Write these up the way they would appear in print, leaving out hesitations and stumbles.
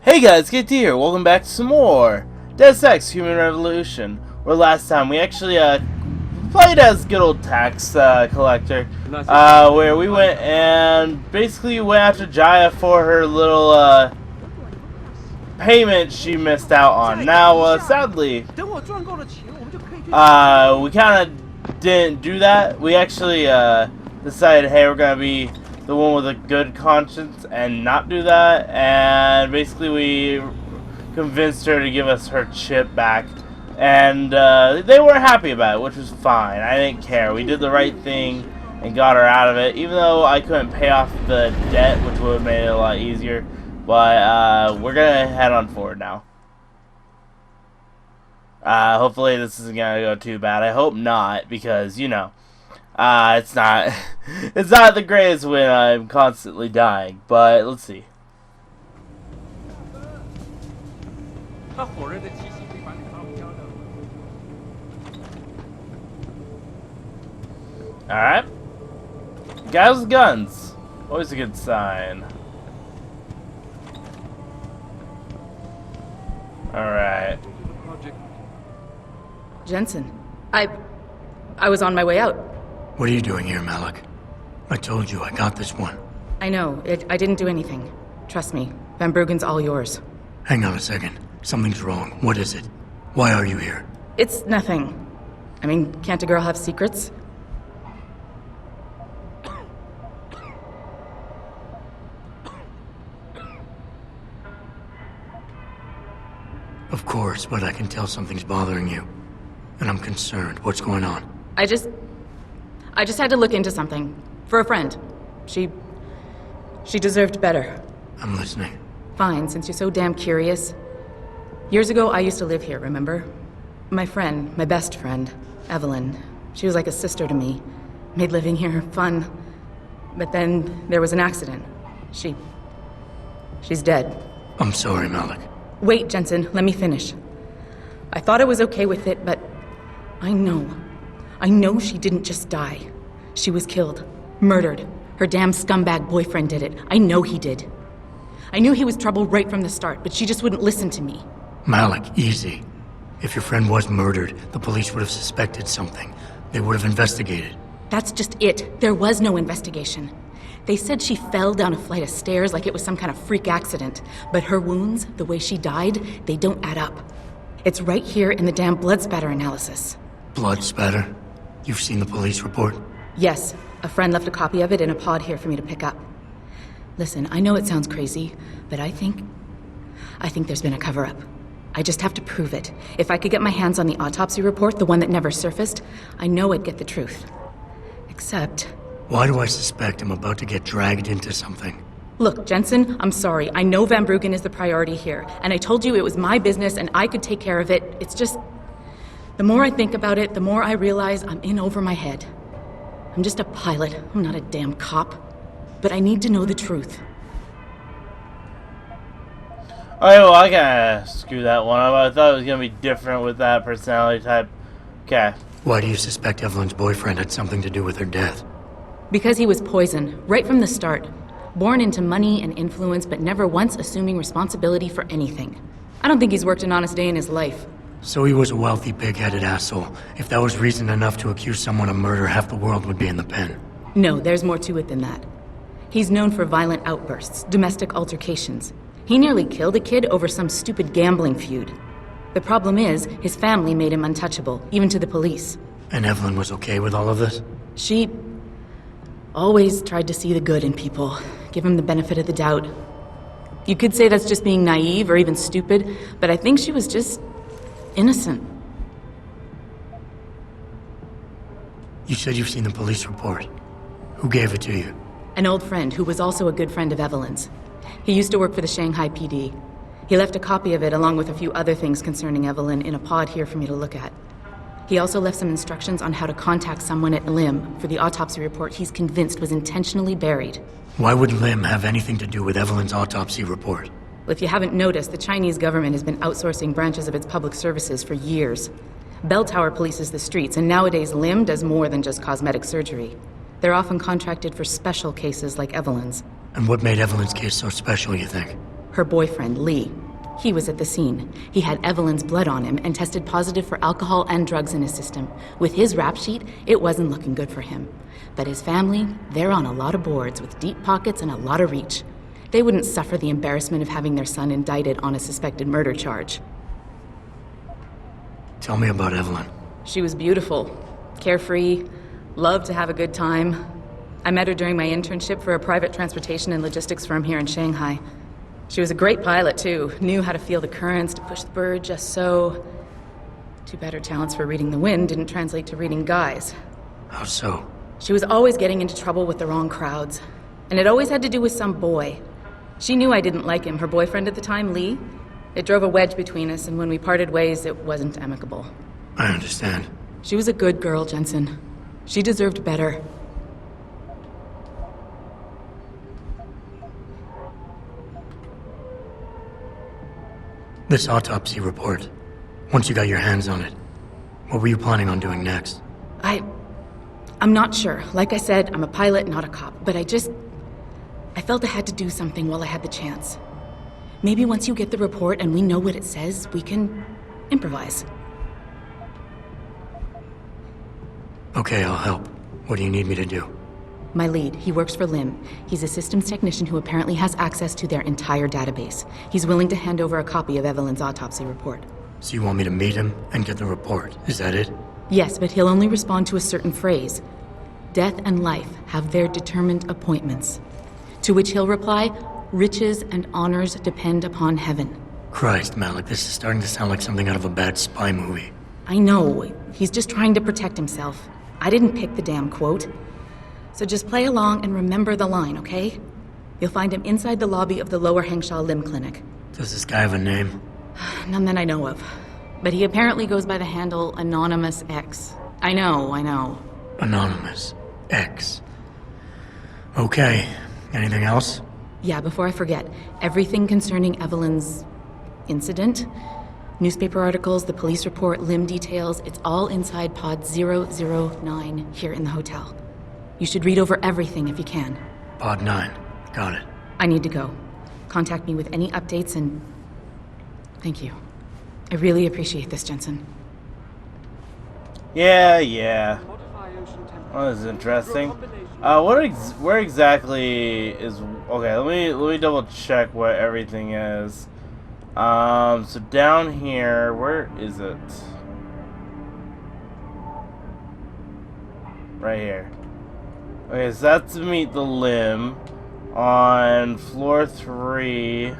Hey guys, KT here. Welcome back to some more Deus Ex Human Revolution. Where last time we actually played as good old tax collector, where we went and basically went after Jaya for her little payment she missed out on. Now, sadly, we kind of didn't do that. We actually decided, hey, we're gonna be the one with a good conscience and not do that, and basically we convinced her to give us her chip back, and they weren't happy about it, which was fine. I didn't care. We did the right thing and got her out of it, even though I couldn't pay off the debt, which would have made it a lot easier. But we're gonna head on forward now. Hopefully this isn't gonna go too bad. I hope not, because you know, it's not it's not the greatest when I'm constantly dying, but let's see. Alright. Guys with guns. Always a good sign. Alright. Jensen, I was on my way out. What are you doing here, Malik? I told you I got this one. I know, I didn't do anything. Trust me, Van Bruggen's all yours. Hang on a second. Something's wrong. What is it? Why are you here? It's nothing. I mean, can't a girl have secrets? Of course, but I can tell something's bothering you. And I'm concerned. What's going on? I just had to look into something. For a friend. She deserved better. I'm listening. Fine, since you're so damn curious. Years ago, I used to live here, remember? My friend, my best friend, Evelyn. She was like a sister to me. Made living here fun. But then there was an accident. She's dead. I'm sorry, Malik. Wait, Jensen, let me finish. I thought I was okay with it, but I know she didn't just die. She was killed. Murdered. Her damn scumbag boyfriend did it. I know he did. I knew he was trouble right from the start, but she just wouldn't listen to me. Malik, easy. If your friend was murdered, the police would have suspected something. They would have investigated. That's just it. There was no investigation. They said she fell down a flight of stairs like it was some kind of freak accident. But her wounds, the way she died, they don't add up. It's right here in the damn blood spatter analysis. Blood spatter? You've seen the police report? Yes. A friend left a copy of it in a pod here for me to pick up. Listen, I know it sounds crazy, but I think there's been a cover-up. I just have to prove it. If I could get my hands on the autopsy report, the one that never surfaced, I know I'd get the truth. Except... Why do I suspect I'm about to get dragged into something? Look, Jensen, I'm sorry. I know Van Bruggen is the priority here, and I told you it was my business and I could take care of it. It's just... The more I think about it, the more I realize I'm in over my head. I'm just a pilot. I'm not a damn cop. But I need to know the truth. Alright, well, I kinda screwed that one up. I thought it was gonna be different with that personality type. Okay. Why do you suspect Evelyn's boyfriend had something to do with her death? Because he was poison, right from the start. Born into money and influence, but never once assuming responsibility for anything. I don't think he's worked an honest day in his life. So he was a wealthy, pig-headed asshole. If that was reason enough to accuse someone of murder, half the world would be in the pen. No, there's more to it than that. He's known for violent outbursts, domestic altercations. He nearly killed a kid over some stupid gambling feud. The problem is, his family made him untouchable, even to the police. And Evelyn was okay with all of this? She always tried to see the good in people, give him the benefit of the doubt. You could say that's just being naive or even stupid, but I think she was just innocent. You said you've seen the police report. Who gave it to you? An old friend who was also a good friend of Evelyn's. He used to work for the Shanghai PD. He left a copy of it along with a few other things concerning Evelyn in a pod here for me to look at. He also left some instructions on how to contact someone at LIM for the autopsy report he's convinced was intentionally buried. Why would LIM have anything to do with Evelyn's autopsy report? Well, if you haven't noticed, the Chinese government has been outsourcing branches of its public services for years. Bell Tower polices the streets, and nowadays LIM does more than just cosmetic surgery. They're often contracted for special cases like Evelyn's. And what made Evelyn's case so special, you think? Her boyfriend, Lee. He was at the scene. He had Evelyn's blood on him and tested positive for alcohol and drugs in his system. With his rap sheet, it wasn't looking good for him. But his family, they're on a lot of boards with deep pockets and a lot of reach. They wouldn't suffer the embarrassment of having their son indicted on a suspected murder charge. Tell me about Evelyn. She was beautiful, carefree, loved to have a good time. I met her during my internship for a private transportation and logistics firm here in Shanghai. She was a great pilot, too. Knew how to feel the currents, to push the bird just so. Too bad her talents for reading the wind didn't translate to reading guys. How so? She was always getting into trouble with the wrong crowds. And it always had to do with some boy. She knew I didn't like him. Her boyfriend at the time, Lee. It drove a wedge between us, and when we parted ways, it wasn't amicable. I understand. She was a good girl, Jensen. She deserved better. This autopsy report, once you got your hands on it, what were you planning on doing next? I'm not sure. Like I said, I'm a pilot, not a cop, but I felt I had to do something while I had the chance. Maybe once you get the report and we know what it says, we can improvise. Okay, I'll help. What do you need me to do? My lead, he works for Lim. He's a systems technician who apparently has access to their entire database. He's willing to hand over a copy of Evelyn's autopsy report. So you want me to meet him and get the report, is that it? Yes, but he'll only respond to a certain phrase. Death and life have their determined appointments. To which he'll reply, riches and honors depend upon heaven. Christ, Malik, this is starting to sound like something out of a bad spy movie. I know. He's just trying to protect himself. I didn't pick the damn quote. So just play along and remember the line, okay? You'll find him inside the lobby of the Lower Hengsha Limb Clinic. Does this guy have a name? None that I know of. But he apparently goes by the handle Anonymous X. I know. Anonymous X. Okay. Anything else? Yeah, before I forget, everything concerning Evelyn's incident, newspaper articles, the police report, limb details, it's all inside pod 009 here in the hotel. You should read over everything if you can. Pod 9. Got it. I need to go. Contact me with any updates and... Thank you. I really appreciate this, Jensen. Yeah. Oh, this is interesting. Where exactly is... Okay, let me double check what everything is. So down here, where is it? Right here. Okay, so that's to meet the limb on floor 3.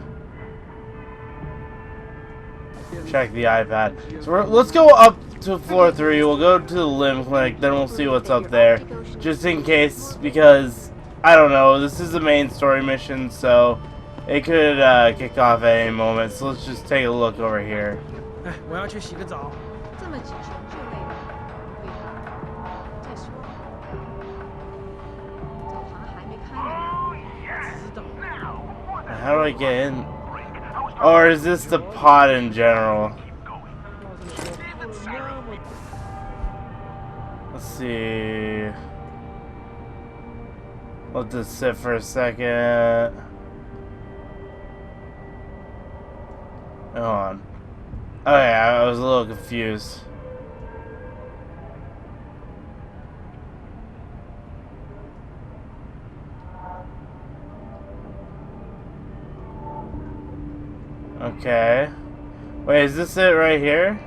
Check the iPad. So let's go up to floor 3. We'll go to the limb clinic, then we'll see what's up there, just in case, because I don't know. This is the main story mission, so it could kick off at any moment. So let's just take a look over here. 我要去洗个澡。这么急就累了，为啥？再说，澡堂还没开呢。 How do I get in? Or is this the pod in general? Let's see. Let this sit for a second. Hold on. Oh yeah, I was a little confused. Okay. Wait, is this it right here?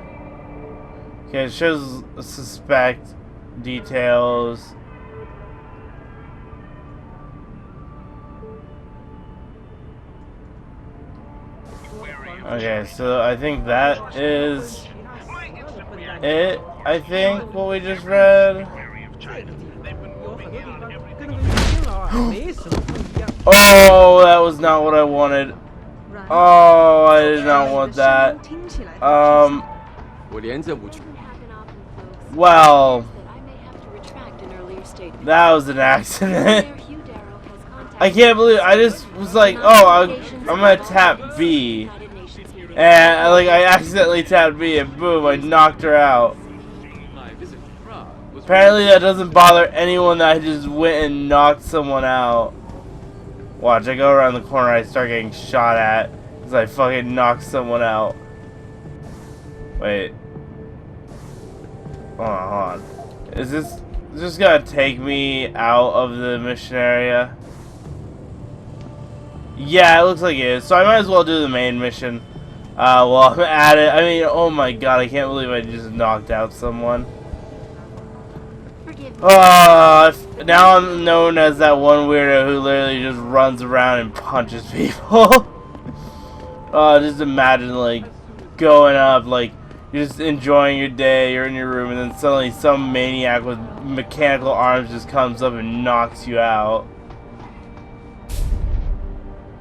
Okay, it shows suspect details. Okay, so I think that is it. I think what we just read. Oh, that was not what I wanted. Oh, I did not want that. Well, that was an accident. I can't believe I just was like, oh, I'm gonna tap B, and like I accidentally tapped B, and boom, I knocked her out. Apparently, that doesn't bother anyone that I just went and knocked someone out. Watch, I go around the corner, I start getting shot at as I fucking knock someone out. Wait. Hold on. Is this gonna take me out of the mission area? Yeah, it looks like it is. So I might as well do the main mission. While I'm at it. I mean, oh my god, I can't believe I just knocked out someone. Now I'm known as that one weirdo who literally just runs around and punches people. Just imagine, like, going up, like, you're just enjoying your day, you're in your room, and then suddenly some maniac with mechanical arms just comes up and knocks you out.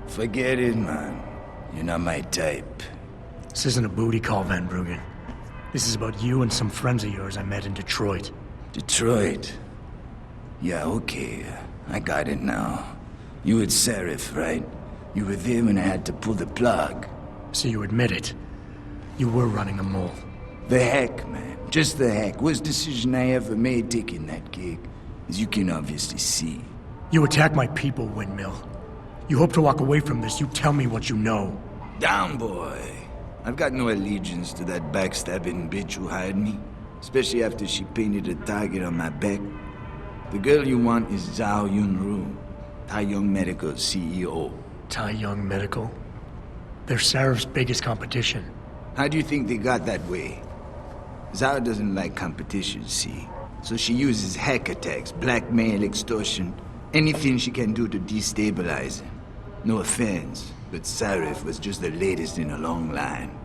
Forget it, man. You're not my type. This isn't a booty call, Van Bruggen. This is about you and some friends of yours I met in Detroit. Detroit? Yeah, okay. I got it now. You with Sarif, right? You were there when I had to pull the plug. So you admit it. You were running a mole. The heck, man. Just the heck. Worst decision I ever made taking that gig. As you can obviously see. You attack my people, Windmill. You hope to walk away from this. You tell me what you know. Down, boy. I've got no allegiance to that backstabbing bitch who hired me. Especially after she painted a target on my back. The girl you want is Zhao Yunru, Tai Young Medical's CEO. Tai Young Medical? They're Sarif's biggest competition. How do you think they got that way? Zhao doesn't like competition, see? So she uses hack attacks, blackmail, extortion, anything she can do to destabilize him. No offense, but Sarif was just the latest in a long line.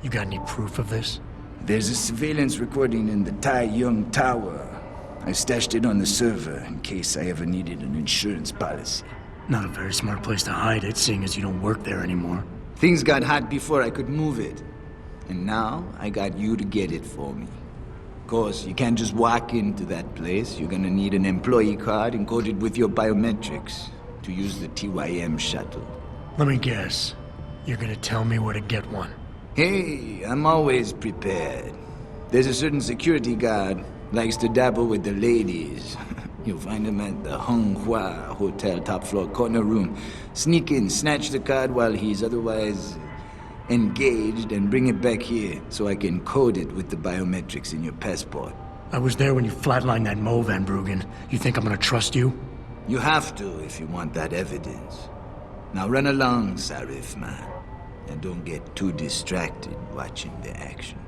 You got any proof of this? There's a surveillance recording in the Tai Young Tower. I stashed it on the server in case I ever needed an insurance policy. Not a very smart place to hide it, seeing as you don't work there anymore. Things got hot before I could move it. And now, I got you to get it for me. Of course, you can't just walk into that place. You're gonna need an employee card encoded with your biometrics to use the TYM shuttle. Let me guess. You're gonna tell me where to get one. Hey, I'm always prepared. There's a certain security guard, likes to dabble with the ladies. You'll find him at the Hung Hua Hotel top floor corner room. Sneak in, snatch the card while he's otherwise engaged, and bring it back here so I can code it with the biometrics in your passport. I was there when you flatlined that Mo, Van Bruggen. You think I'm gonna trust you? You have to if you want that evidence. Now run along, Sarif, man. And don't get too distracted watching the action.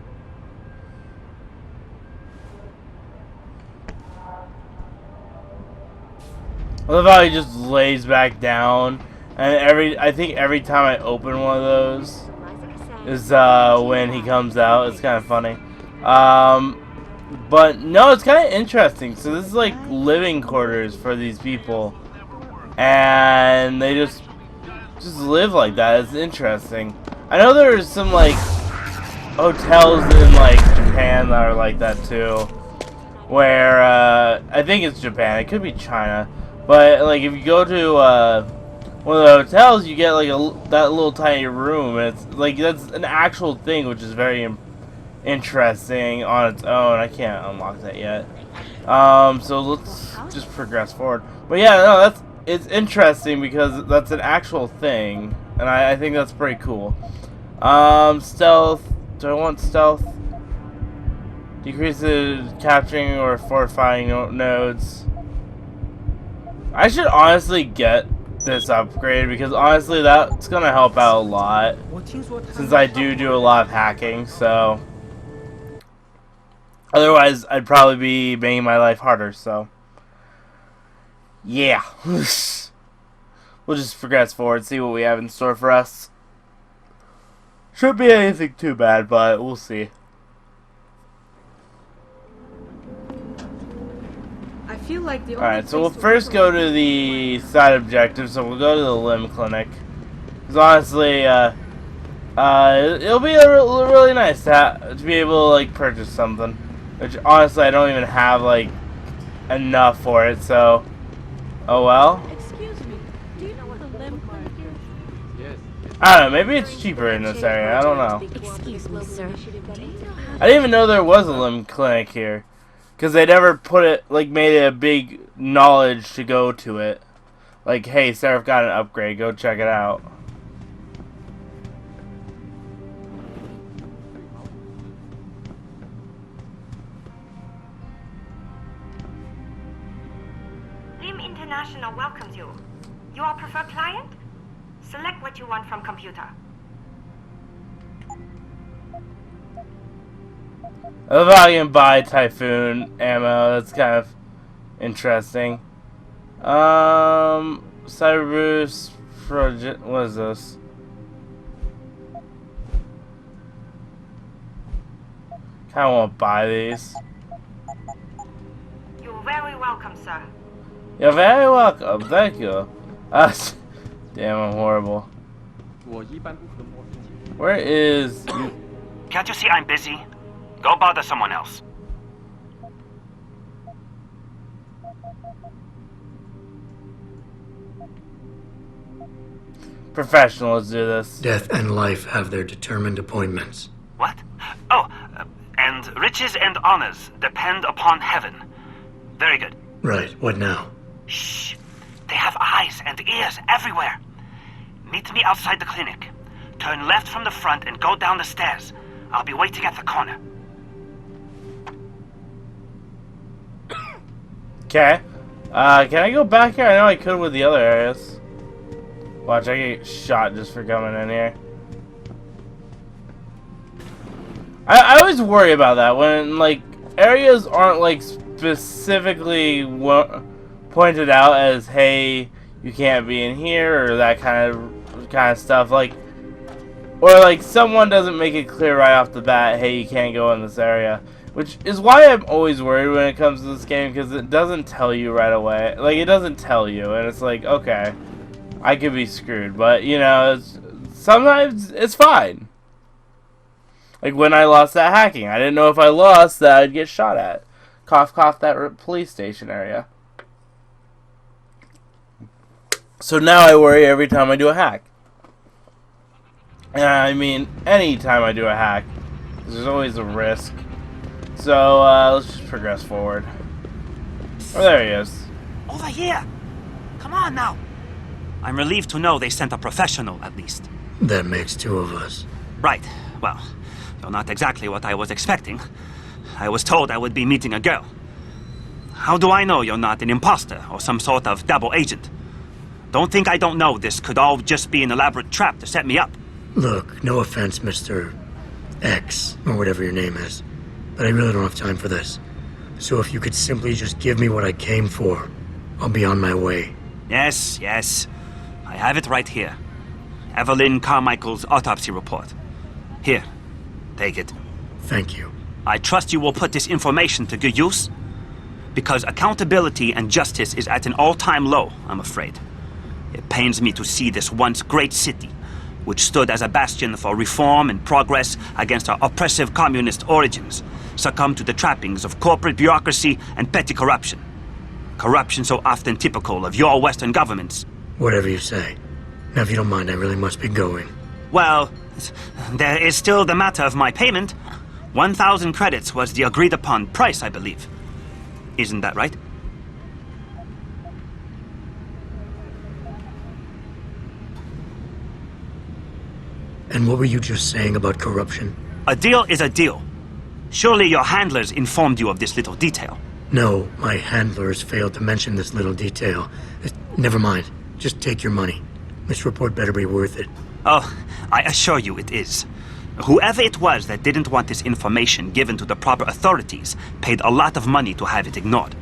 I love how he just lays back down, and I think every time I open one of those is when he comes out. It's kind of funny. But no, it's kind of interesting. So this is like living quarters for these people, and they just live like that. It's interesting. I know there's some like hotels in like Japan that are like that too, where I think it's Japan. It could be China, but like if you go to one of the hotels, you get like that little tiny room, and it's like that's an actual thing, which is very interesting on its own. I can't unlock that yet. So let's just progress forward. But yeah, no, it's interesting because that's an actual thing, and I think that's pretty cool. Stealth. Do I want stealth? Decreases capturing or fortifying nodes. I should honestly get this upgrade because honestly that's gonna help out a lot since I do a lot of hacking. So otherwise I'd probably be making my life harder. So yeah. We'll just progress forward, see what we have in store for us. Shouldn't be anything too bad, but we'll see. I feel like the Alright, so we'll first go to the side objective, so we'll go to the limb clinic. Because honestly, it'll be really nice to be able to, like, purchase something. Which, honestly, I don't even have, like, enough for it, so... Oh well. Excuse me. Do you know what a limb clinic is? I don't know, maybe it's cheaper in this area, I don't know. Excuse me, sir. I didn't even know there was a limb clinic here. Because they never put it, like, made it a big knowledge to go to it. Like, hey, Sarif got an upgrade. Go check it out. Lim International welcomes you. You are preferred client? Select what you want from computer. I love how you can buy Typhoon ammo. That's kind of interesting. Cyberus project. What is this? Kind of want to buy these. You're very welcome, sir. You're very welcome. Thank you. Damn, I'm horrible. Where is? Can't you see I'm busy? Go bother someone else. Professional, let's do this. Death and life have their determined appointments. What? Oh, and riches and honors depend upon heaven. Very good. Right, what now? Shh. They have eyes and ears everywhere. Meet me outside the clinic. Turn left from the front and go down the stairs. I'll be waiting at the corner. Okay. Can I go back here? I know I could with the other areas. Watch, I get shot just for coming in here. I always worry about that when, like, areas aren't, like, specifically pointed out as, hey, you can't be in here, or that kind of stuff. Like, or, like, someone doesn't make it clear right off the bat, hey, you can't go in this area. Which is why I'm always worried when it comes to this game, because it doesn't tell you right away. Like, it doesn't tell you, and it's like, okay, I could be screwed. But, you know, sometimes it's fine. Like, when I lost that hacking, I didn't know if I lost that I'd get shot at. Cough, cough, that police station area. So now I worry every time I do a hack. And I mean, any time I do a hack, there's always a risk. So, let's just progress forward. Oh, there he is. Over here! Come on now! I'm relieved to know they sent a professional, at least. That makes two of us. Right. Well, though not exactly what I was expecting. I was told I would be meeting a girl. How do I know you're not an imposter or some sort of double agent? Don't think I don't know this could all just be an elaborate trap to set me up. Look, no offense, Mr. X, or whatever your name is, but I really don't have time for this. So if you could simply just give me what I came for, I'll be on my way. Yes, yes. I have it right here. Evelyn Carmichael's autopsy report. Here, take it. Thank you. I trust you will put this information to good use, because accountability and justice is at an all-time low, I'm afraid. It pains me to see this once great city, which stood as a bastion for reform and progress against our oppressive communist origins, succumb to the trappings of corporate bureaucracy and petty corruption. Corruption so often typical of your Western governments. Whatever you say. Now, if you don't mind, I really must be going. Well, there is still the matter of my payment. 1,000 credits was the agreed-upon price, I believe. Isn't that right? And what were you just saying about corruption? A deal is a deal. Surely your handlers informed you of this little detail. No, my handlers failed to mention this little detail. Never mind. Just take your money. This report better be worth it. Oh, I assure you it is. Whoever it was that didn't want this information given to the proper authorities paid a lot of money to have it ignored.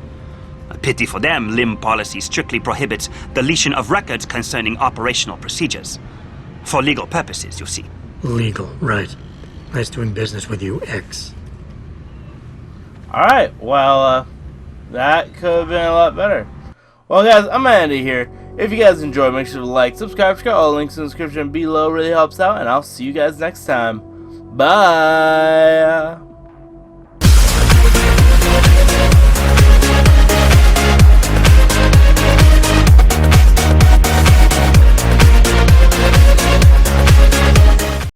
A pity for them, LIM policy strictly prohibits deletion of records concerning operational procedures. For legal purposes, you see. Legal, right. Nice doing business with you, X. Alright, well, that could have been a lot better. Well, guys, I'm gonna end it here. If you guys enjoyed, make sure to like, subscribe, check out all the links in the description below. Really helps out, and I'll see you guys next time. Bye!